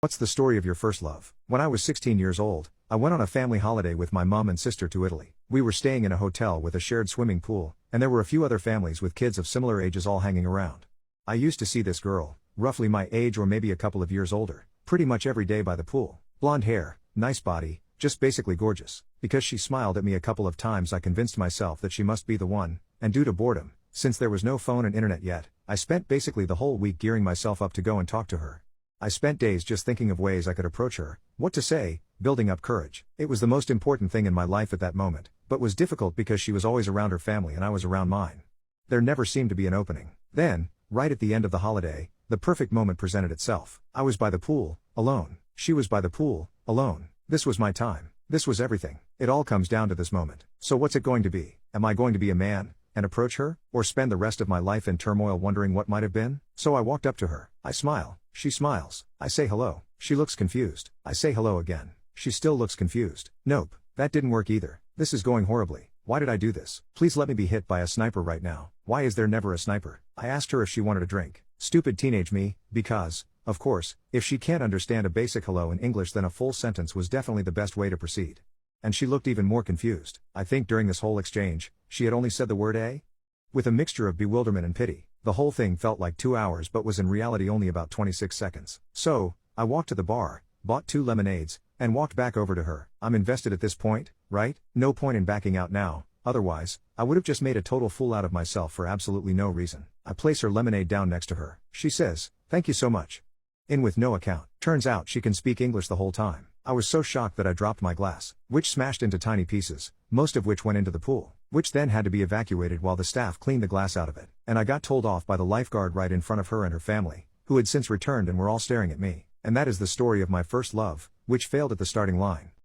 What's the story of your first love? When I was 16 years old, I went on a family holiday with my mom and sister to Italy. We were staying in a hotel with a shared swimming pool, and there were a few other families with kids of similar ages all hanging around. I used to see this girl, roughly my age or maybe a couple of years older, pretty much every day by the pool. Blonde hair, nice body, just basically gorgeous. Because she smiled at me a couple of times, I convinced myself that she must be the one, and due to boredom, since there was no phone and internet yet, I spent basically the whole week gearing myself up to go and talk to her. I spent days just thinking of ways I could approach her, what to say, building up courage. It was the most important thing in my life at that moment, but was difficult because she was always around her family and I was around mine. There never seemed to be an opening. Then, right at the end of the holiday, the perfect moment presented itself. I was by the pool, alone. She was by the pool, alone. This was my time. This was everything. It all comes down to this moment. So what's it going to be? Am I going to be a man, and approach her, or spend the rest of my life in turmoil wondering what might have been? So I walked up to her. I smile. She smiles. I say hello. She looks confused. I say hello again. She still looks confused. Nope, that didn't work either. This is going horribly. Why did I do this? Please let me be hit by a sniper right now. Why is there never a sniper? I asked her if she wanted a drink. Stupid teenage me, because, of course, if she can't understand a basic hello in English, then a full sentence was definitely the best way to proceed. And she looked even more confused. I think during this whole exchange, she had only said the word "eh?" with a mixture of bewilderment and pity. The whole thing felt like 2 hours but was in reality only about 26 seconds. So, I walked to the bar, bought 2 lemonades, and walked back over to her. I'm invested at this point, right? No point in backing out now, otherwise, I would have just made a total fool out of myself for absolutely no reason. I place her lemonade down next to her. She says, "Thank you so much." In with no account. Turns out she can speak English the whole time. I was so shocked that I dropped my glass, which smashed into tiny pieces, most of which went into the pool, which then had to be evacuated while the staff cleaned the glass out of it. And I got told off by the lifeguard right in front of her and her family, who had since returned and were all staring at me. And that is the story of my first love, which failed at the starting line.